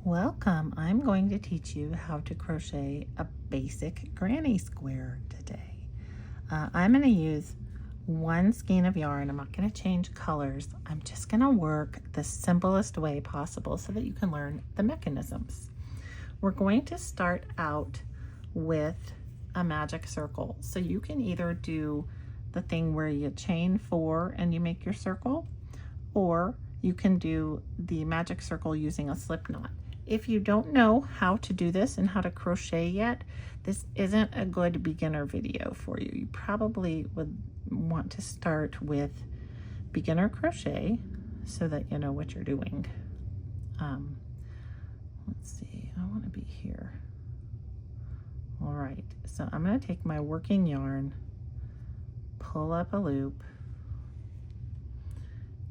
Welcome. I'm going to teach you how to crochet a basic granny square today. I'm going to use one skein of yarn. I'm not going to change colors. I'm just going to work the simplest way possible so that you can learn the mechanisms. We're going to start out with a magic circle. So you can either do the thing where you chain 4 and you make your circle, or you can do the magic circle using a slip knot. If you don't know how to do this and how to crochet yet, this isn't a good beginner video for you. You probably would want to start with beginner crochet so that you know what you're doing. Let's see, I want to be here. All right, so I'm going to take my working yarn, pull up a loop,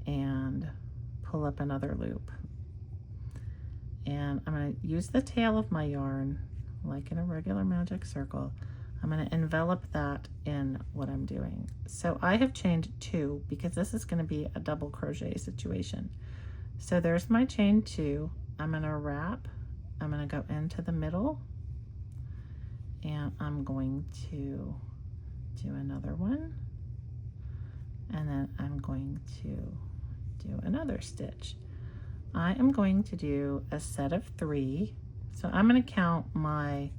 and pull up another loop. And I'm going to use the tail of my yarn like in a regular magic circle. I'm going to envelop that in what I'm doing. So I have chained 2 because this is going to be a double crochet situation. So there's my chain 2. I'm going to wrap. I'm going to go into the middle, and I'm going to do another one, and then I'm going to do another stitch. I am going to do a set of 3. So I'm going to count my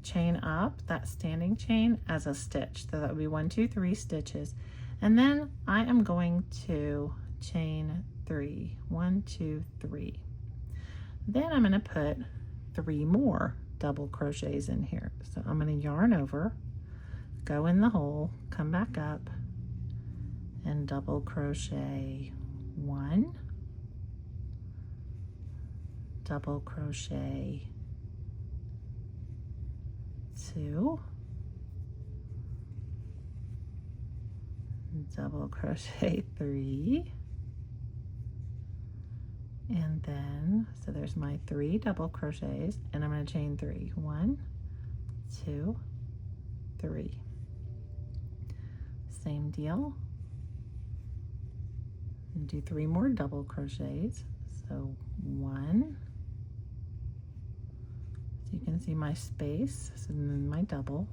chain up, that standing chain, as a stitch. So that would be 1, 2, 3 stitches. And then I am going to chain 3. 1, 2, 3. Then I'm going to put 3 more double crochets in here. So I'm going to yarn over, go in the hole, come back up, and double crochet 1, double crochet 2, double crochet 3, and then, so there's my 3 double crochets, and I'm going to chain 3. 1, 2, 3. Same deal. And do 3 more double crochets. So 1, so you can see my space, so then my double,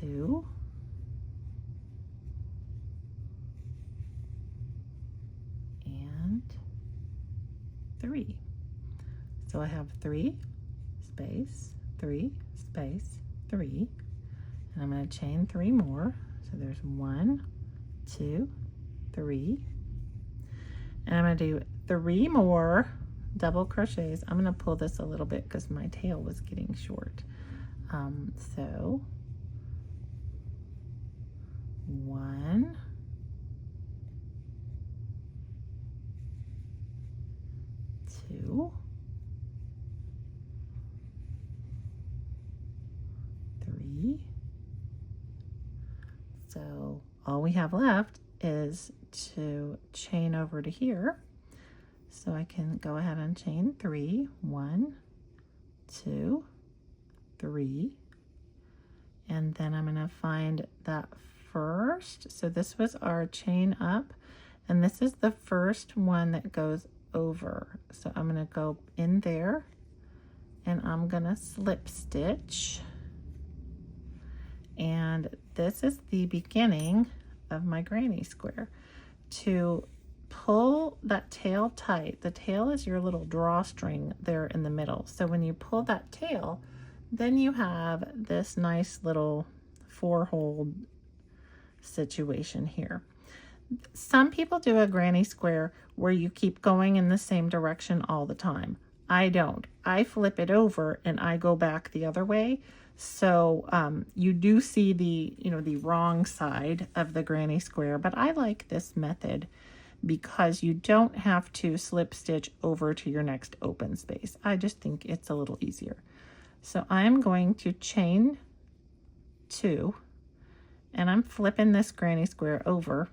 2, and 3. So I have 3 space, 3 space, 3, and I'm going to chain 3 more. So there's 1, 2, 3, and I'm going to do 3 more double crochets. I'm going to pull this a little bit because my tail was getting short. So 1, 2, 3. So all we have left is to chain over to here. So I can go ahead and chain 3. 1, 2, 3. And then I'm going to find that first. So this was our chain up, and this is the first one that goes over. So I'm going to go in there, and I'm going to slip stitch. And this is the beginning of my granny square. To pull that tail tight, the tail is your little drawstring there in the middle. So when you pull that tail, then you have this nice little 4-hole situation here. Some people do a granny square where you keep going in the same direction all the time. I don't. I flip it over and I go back the other way. So you do see the wrong side of the granny square, but I like this method because you don't have to slip stitch over to your next open space. I just think it's a little easier. So I'm going to chain 2, and I'm flipping this granny square over,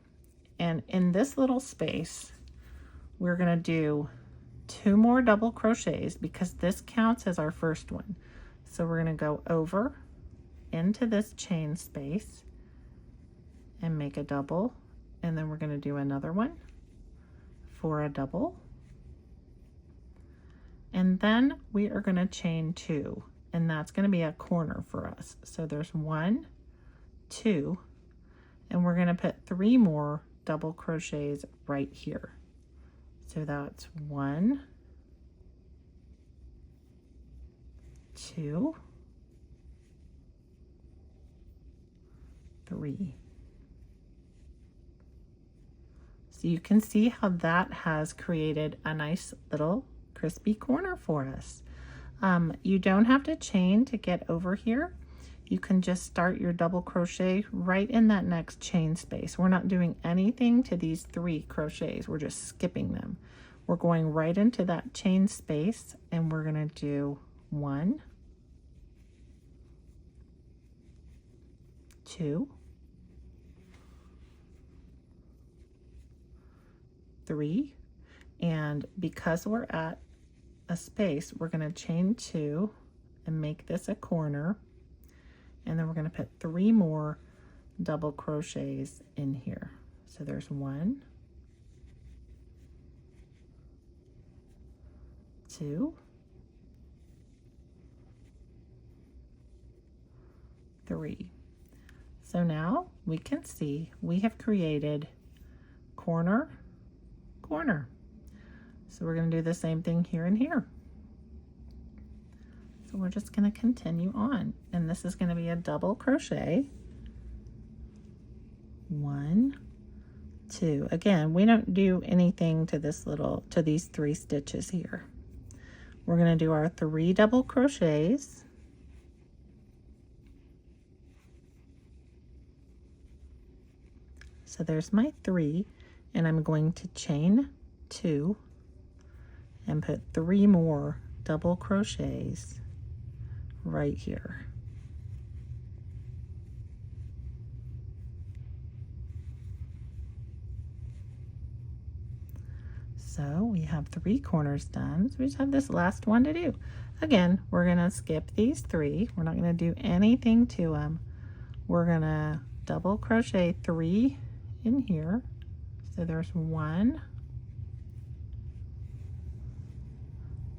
and in this little space we're going to do 2 more double crochets because this counts as our first one. So we're going to go over into this chain space and make a double, and then we're going to do another one, for a double, and then we are going to chain 2, and that's going to be a corner for us. So there's 1, 2, and we're going to put 3 more double crochets right here. So that's 1, 2, 3. So you can see how that has created a nice little crispy corner for us. You don't have to chain to get over here. You can just start your double crochet right in that next chain space. We're not doing anything to these 3 crochets. We're just skipping them. We're going right into that chain space, and we're going to do 1, 2, 3, and because we're at a space, we're going to chain 2 and make this a corner, and then we're going to put 3 more double crochets in here. So there's 1, 2, 3. So now we can see we have created corner, corner. So we're going to do the same thing here and here. So we're just going to continue on, and this is going to be a double crochet. 1, 2. Again, we don't do anything to these 3 stitches here. We're going to do our 3 double crochets. So there's my 3, and I'm going to chain 2 and put 3 more double crochets right here. So we have 3 corners done. So we just have this last one to do. Again, we're going to skip these 3. We're not going to do anything to them. We're going to double crochet 3 in here. So there's 1,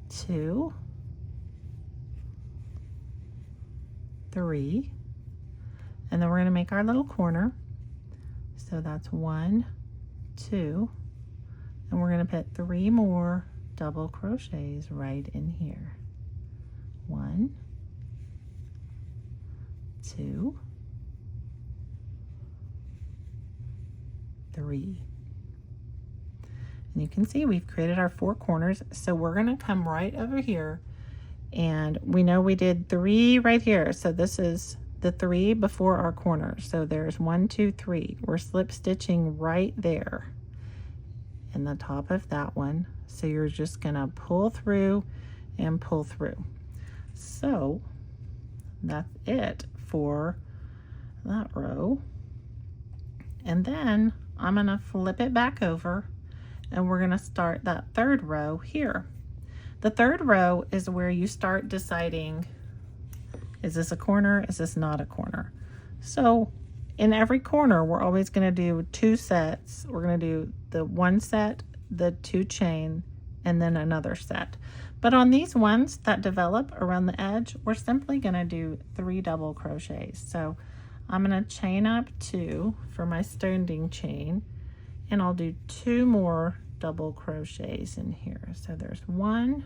2, 3, and then we're going to make our little corner. So that's 1, 2, and we're going to put 3 more double crochets right in here. 1, 2, 3. And you can see we've created our 4 corners. So we're going to come right over here, and we know we did 3 right here. So this is the 3 before our corner. So there's 1, 2, 3. We're slip stitching right there in the top of that one. So you're just going to pull through and pull through. So that's it for that row. And then I'm going to flip it back over, and we're going to start that 3rd row here. The 3rd row is where you start deciding, is this a corner? Is this not a corner? So in every corner, we're always going to do 2 sets. We're going to do the 1 set, the 2 chain, and then another set. But on these ones that develop around the edge, we're simply going to do 3 double crochets. So I'm going to chain up 2 for my standing chain, and I'll do 2 more double crochets in here. So there's 1,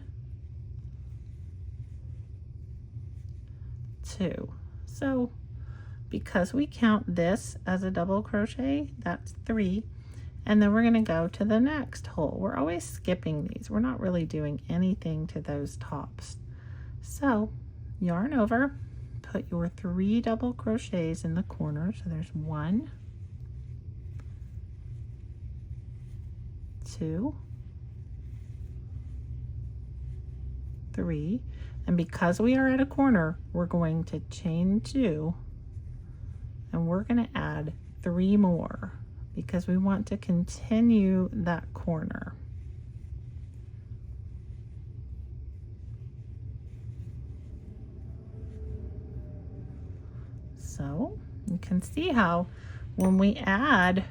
2. So because we count this as a double crochet, that's 3, and then we're going to go to the next hole. We're always skipping these. We're not really doing anything to those tops. So yarn over, put your 3 double crochets in the corner. So there's 1, 2, 3, and because we are at a corner, we're going to chain 2, and we're going to add 3 more because we want to continue that corner. So you can see how when we add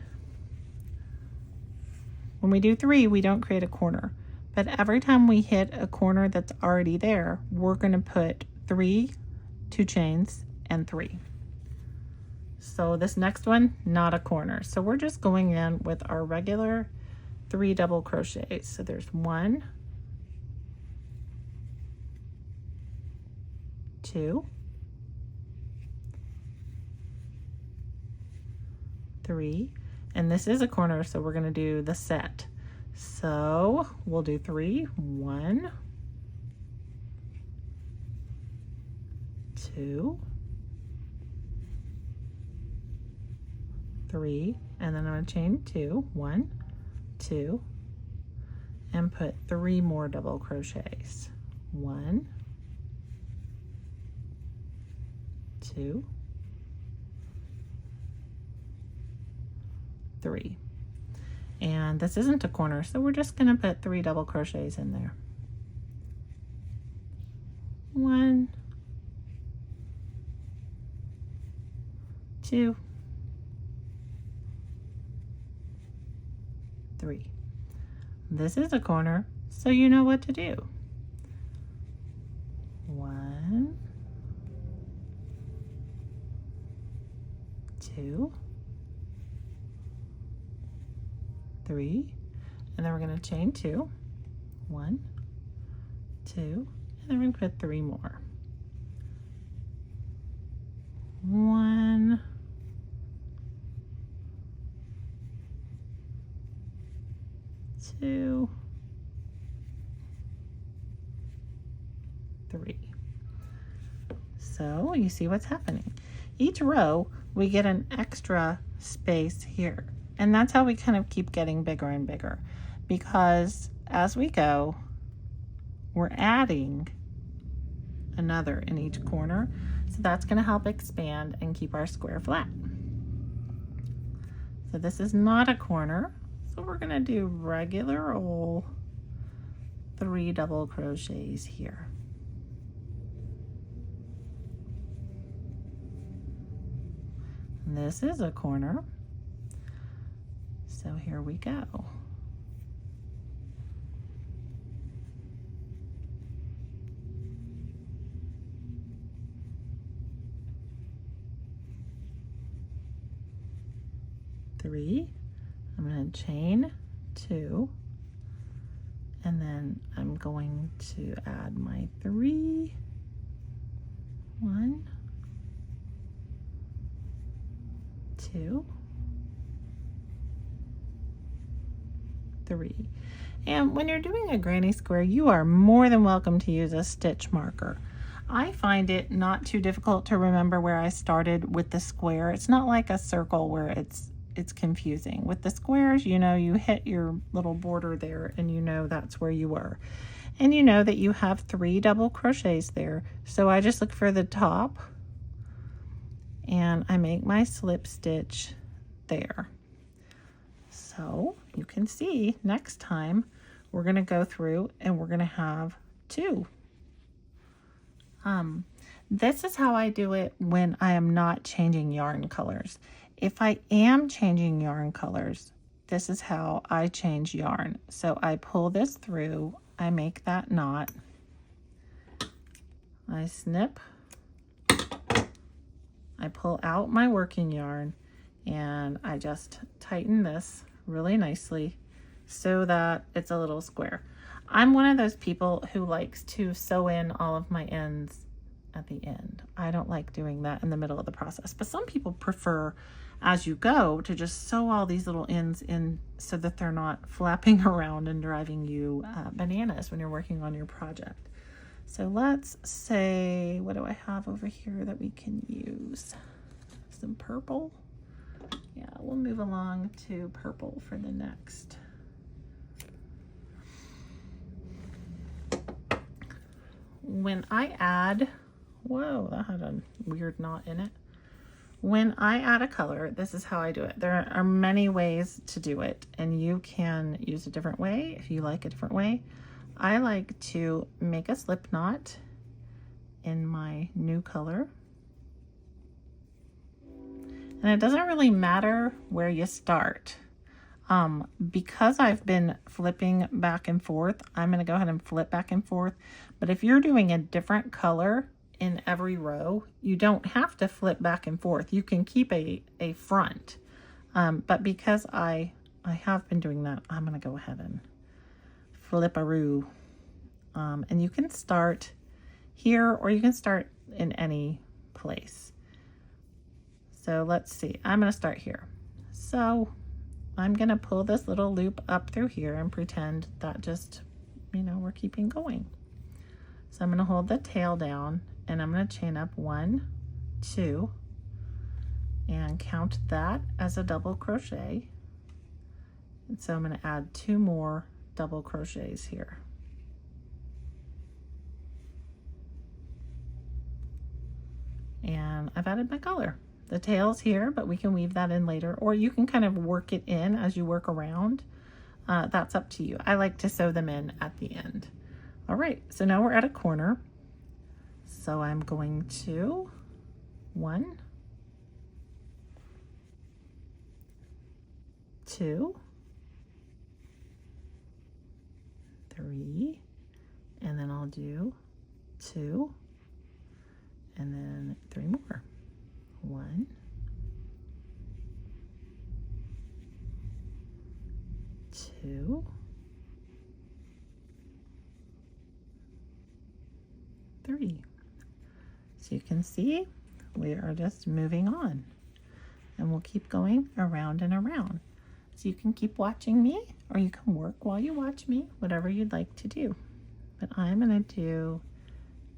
When we do 3, we don't create a corner. But every time we hit a corner that's already there, we're going to put 3 2 chains and 3. So this next one, not a corner. So we're just going in with our regular 3 double crochets. So there's 1, 2, 3, and this is a corner, so we're going to do the set. So we'll do 3, 1, 2, 3, and then I'm going to chain 2, 1, 2, and put 3 more double crochets. 1, 2, 3. And this isn't a corner, so we're just going to put 3 double crochets in there. 1, 2, 3. This is a corner, so you know what to do. 1, 2, 3, and then we're going to chain 2, 1, 2, and then we're going to put 3 more. 1, 2, 3. So you see what's happening. Each row we get an extra space here, and that's how we kind of keep getting bigger and bigger, because as we go we're adding another in each corner, so that's going to help expand and keep our square flat. So this is not a corner, so we're going to do regular old 3 double crochets here. This is a corner, so here we go. Three, I'm going to chain 2, and then I'm going to add my 3, 1, 2, 3. And when you're doing a granny square, you are more than welcome to use a stitch marker. I find it not too difficult to remember where I started with the square. It's not like a circle where it's confusing. With the squares, you know, you hit your little border there and you know that's where you were. And you know that you have 3 double crochets there. So I just look for the top and I make my slip stitch there. So you can see next time we're going to go through and we're going to have 2. This is how I do it when I am not changing yarn colors. If I am changing yarn colors, this is how I change yarn. So I pull this through, I make that knot, I snip, I pull out my working yarn, and I just tighten this really nicely so that it's a little square. I'm one of those people who likes to sew in all of my ends at the end. I don't like doing that in the middle of the process, but some people prefer as you go to just sew all these little ends in so that they're not flapping around and driving you bananas when you're working on your project. So let's say, what do I have over here that we can use? Some purple. Yeah, we'll move along to purple for the next. When I add, whoa, that had a weird knot in it. When I add a color, this is how I do it. There are many ways to do it, and you can use a different way if you like a different way. I like to make a slip knot in my new color. And it doesn't really matter where you start. Because I've been flipping back and forth, I'm going to go ahead and flip back and forth. But if you're doing a different color in every row, you don't have to flip back and forth. You can keep a front. But because I have been doing that, I'm going to go ahead and flip-a-roo. And you can start here or you can start in any place. So let's see, I'm going to start here. So I'm going to pull this little loop up through here and pretend that just, you know, we're keeping going. So I'm going to hold the tail down and I'm going to chain up 1, 2, and count that as a double crochet. And so I'm going to add 2 more double crochets here. And I've added my color. The tail's here, but we can weave that in later, or you can kind of work it in as you work around. That's up to you. I like to sew them in at the end. All right, so now we're at a corner. So I'm going to 1, 2, 3, and then I'll do 2, and then 3 more. 1, 2, 3. So you can see we are just moving on, and we'll keep going around and around. So you can keep watching me or you can work while you watch me, whatever you'd like to do. But I'm going to do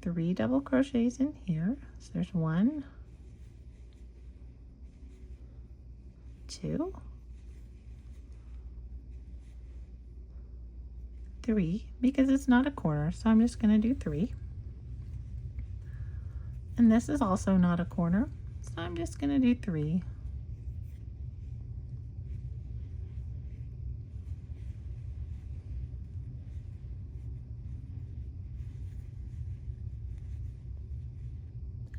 3 double crochets in here. So there's 1, 2, 3, because it's not a corner, so I'm just going to do 3. And this is also not a corner, so I'm just going to do 3.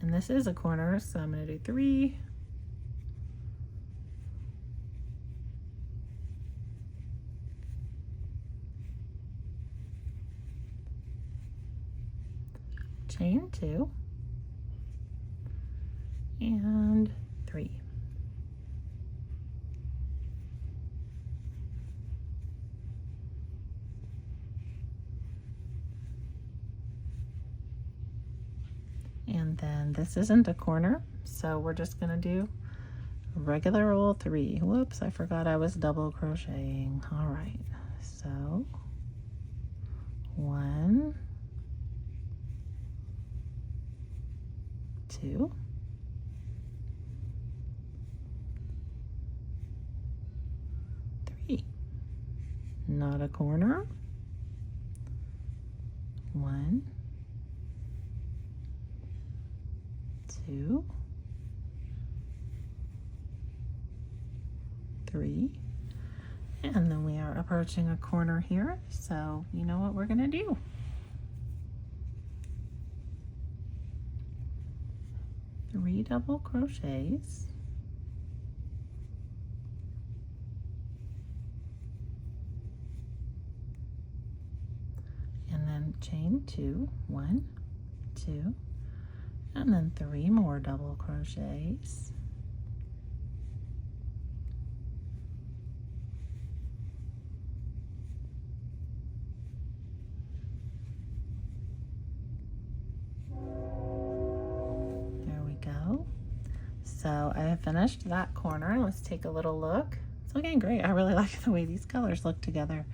And this is a corner, so I'm going to do 3. Chain 2 and 3. And then this isn't a corner, so we're just going to do regular old 3. Whoops, I forgot I was double crocheting. All right, so 1, 2, 3. Not a corner. 1, 2, 3, and then we are approaching a corner here, so you know what we're going to do. Three double crochets, and then chain 2, 1, 2, and then 3 more double crochets, there we go. So I have finished that corner. Let's take a little look. It's looking great. I really like the way these colors look together.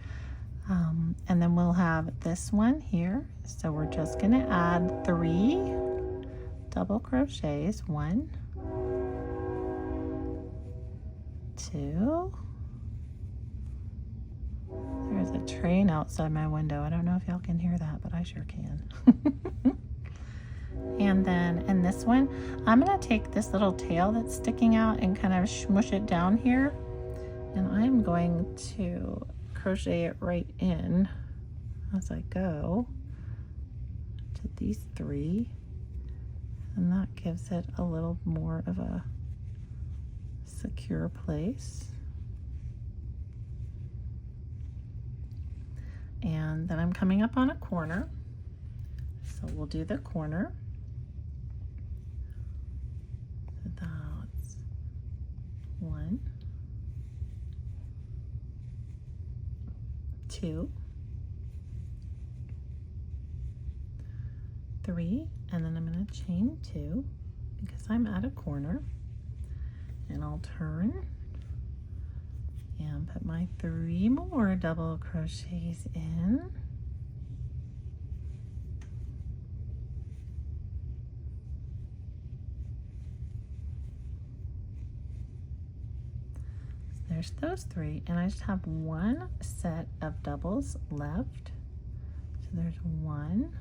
And then we'll have this one here. So we're just going to add 3 double crochets. 1, 2. There's a train outside my window. I don't know if y'all can hear that, but I sure can. And then in this one, I'm going to take this little tail that's sticking out and kind of smush it down here. And I'm going to crochet it right in as I go to these 3. And that gives it a little more of a secure place. And then I'm coming up on a corner. So we'll do the corner. So that's 1, 2, 3, and then I'm going to chain 2 because I'm at a corner, and I'll turn and put my 3 more double crochets in. So there's those 3, and I just have 1 set of doubles left. So there's 1,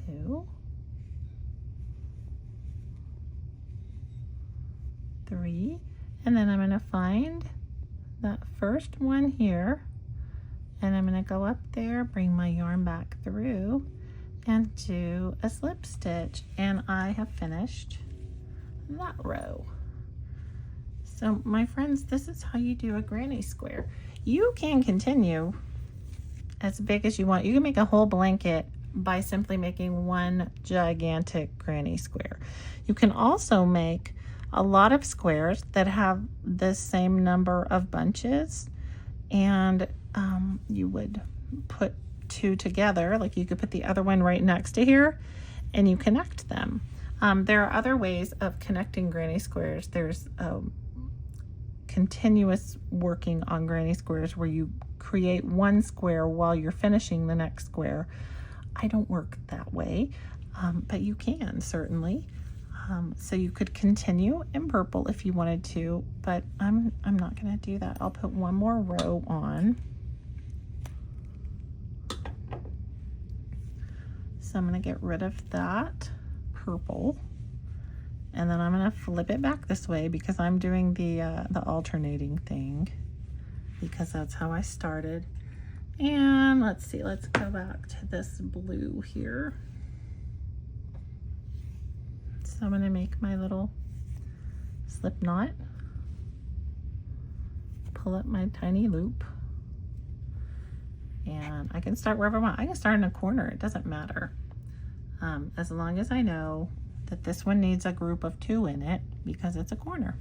2, 3, and then I'm going to find that first one here, and I'm going to go up there, bring my yarn back through, and do a slip stitch, and I have finished that row. So my friends, this is how you do a granny square. You can continue as big as you want. You can make a whole blanket by simply making one gigantic granny square. You can also make a lot of squares that have the same number of bunches, and you would put 2 together, like you could put the other one right next to here and you connect them. There are other ways of connecting granny squares. There's continuous working on granny squares where you create one square while you're finishing the next square. I don't work that way, but you can certainly. So you could continue in purple if you wanted to, but I'm not going to do that. I'll put one more row on. So I'm going to get rid of that purple, and then I'm going to flip it back this way because I'm doing the alternating thing because that's how I started. And let's see, let's go back to this blue here. So I'm going to make my little slip knot, pull up my tiny loop, and I can start wherever I want. I can start in a corner, it doesn't matter. As long as I know that this one needs a group of 2 in it because it's a corner.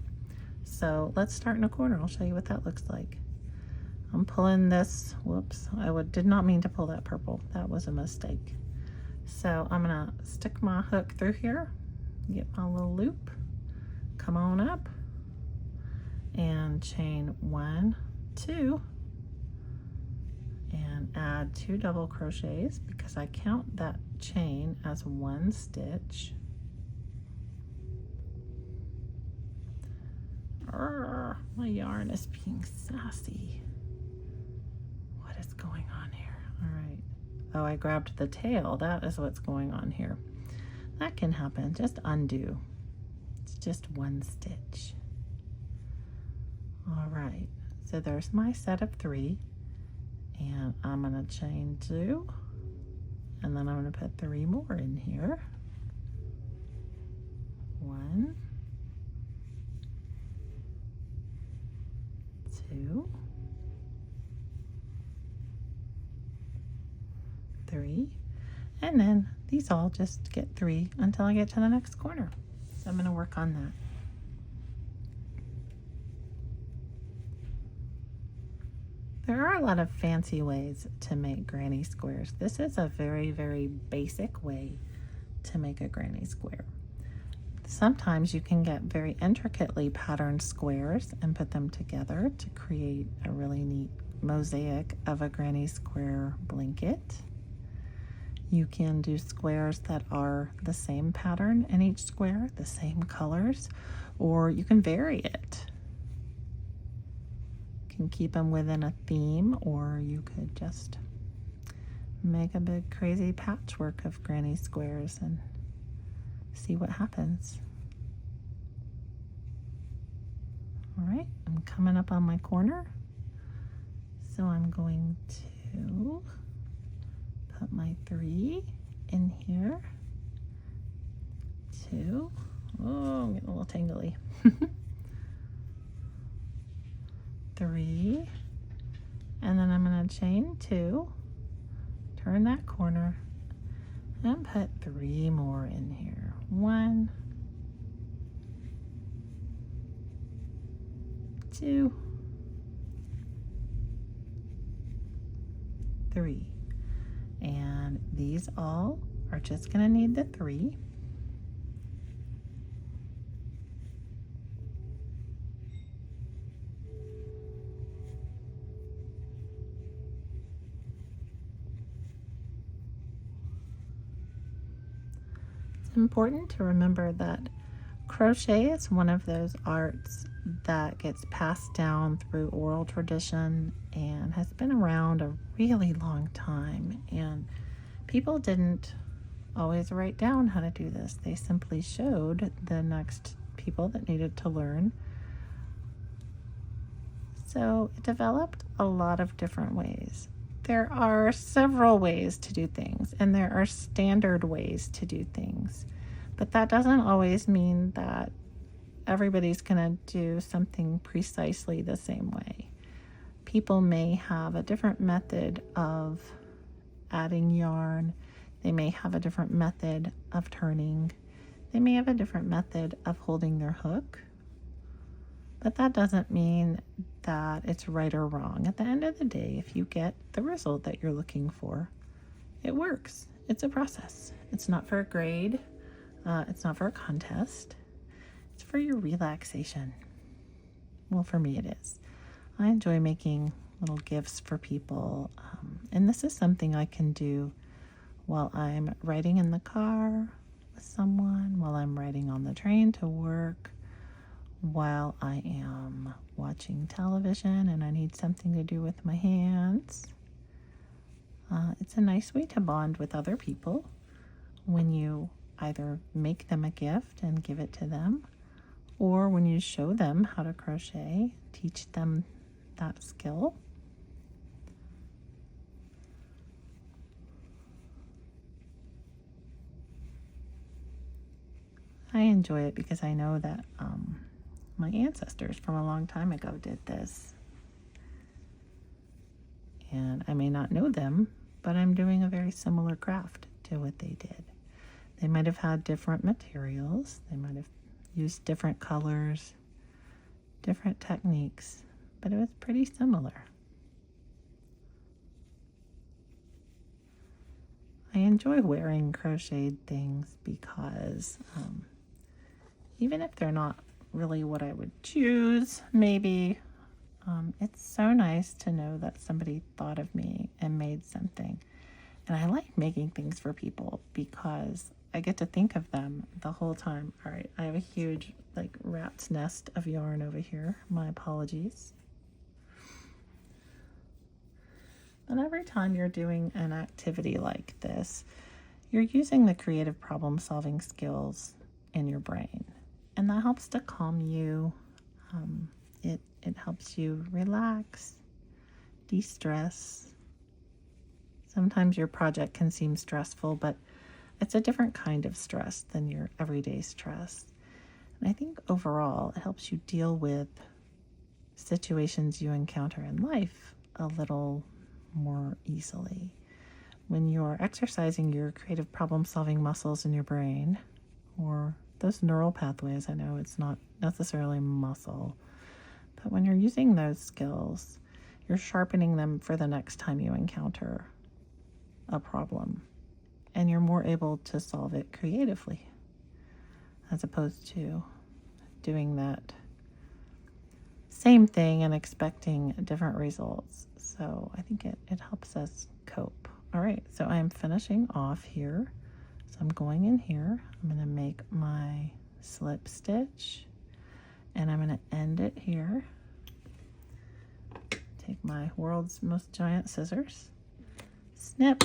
So let's start in a corner. I'll show you what that looks like. I'm pulling this, whoops, did not mean to pull that purple. That was a mistake. So I'm gonna stick my hook through here, get my little loop, come on up, and chain 1, 2, and add 2 double crochets because I count that chain as 1 stitch. Arrgh, my yarn is being sassy. What is going on here? All right. Oh, I grabbed the tail. That is what's going on here. That can happen. Just undo. It's just 1 stitch. All right. So there's my set of 3. And I'm going to chain 2. And then I'm going to put 3 more in here. 1, 2, 3, and then these all just get 3 until I get to the next corner. So I'm going to work on that. There are a lot of fancy ways to make granny squares. This is a very, very basic way to make a granny square. Sometimes you can get very intricately patterned squares and put them together to create a really neat mosaic of a granny square blanket. You can do squares that are the same pattern in each square, the same colors, or you can vary it. You can keep them within a theme, or you could just make a big crazy patchwork of granny squares and see what happens. All right, I'm coming up on my corner. So I'm going to put my 3 in here. 2. Oh, I'm getting a little tangly. 3, and then I'm going to chain 2, turn that corner, and put 3 more in here. 1, 2, 3. And these all are just going to need the 3. It's important to remember that crochet is one of those arts that gets passed down through oral tradition and has been around a really long time, and people didn't always write down how to do this. They simply showed the next people that needed to learn. So it developed a lot of different ways. There are several ways to do things, and there are standard ways to do things, but that doesn't always mean that everybody's going to do something precisely the same way. People may have a different method of adding yarn. They may have a different method of turning. They may have a different method of holding their hook. But that doesn't mean that it's right or wrong. At the end of the day, if you get the result that you're looking for, it works. It's a process. It's not for a grade. It's not for a contest. It's for your relaxation. Well, for me it is. I enjoy making little gifts for people. And this is something I can do while I'm riding in the car with someone, while I'm riding on the train to work, while I am watching television and I need something to do with my hands. It's a nice way to bond with other people when you either make them a gift and give it to them, or when you show them how to crochet, teach them that skill. I enjoy it because I know that my ancestors from a long time ago did this. And I may not know them, but I'm doing a very similar craft to what they did. They might have had different materials. They might have used different colors, different techniques, but it was pretty similar. I enjoy wearing crocheted things because even if they're not really what I would choose, maybe, it's so nice to know that somebody thought of me and made something. And I like making things for people because I get to think of them the whole time. All right, I have a huge rat's nest of yarn over here. My apologies. And every time you're doing an activity like this, you're using the creative problem solving skills in your brain. And that helps to calm you. It helps you relax, de-stress. Sometimes your project can seem stressful, but it's a different kind of stress than your everyday stress. And I think overall it helps you deal with situations you encounter in life a little more easily. When you're exercising your creative problem solving muscles in your brain, or those neural pathways, I know it's not necessarily muscle, but when you're using those skills, you're sharpening them for the next time you encounter a problem, and you're more able to solve it creatively as opposed to doing that same thing and expecting different results. So I think it helps us cope. All right, so I'm finishing off here. So I'm going in here. I'm going to make my slip stitch, and I'm going to end it here. Take my world's most giant scissors, snip,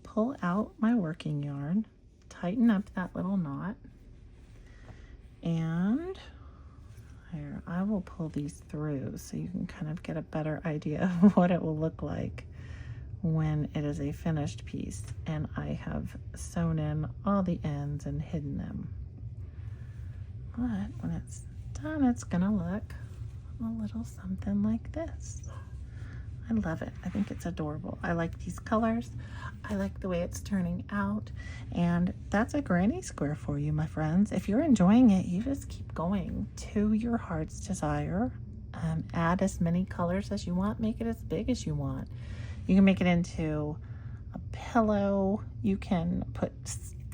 pull out my working yarn, tighten up that little knot, and here, I will pull these through so you can kind of get a better idea of what it will look like when it is a finished piece. And I have sewn in all the ends and hidden them. But when it's done, it's gonna look a little something like this. I love it. I think it's adorable. I like these colors. I like the way it's turning out. And that's a granny square for you, my friends. If you're enjoying it, you just keep going to your heart's desire. Add as many colors as you want. Make it as big as you want. You can make it into a pillow. You can put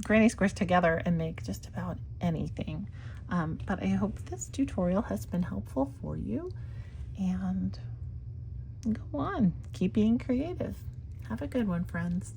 granny squares together and make just about anything. But I hope this tutorial has been helpful for you. And go on, keep being creative. Have a good one, friends.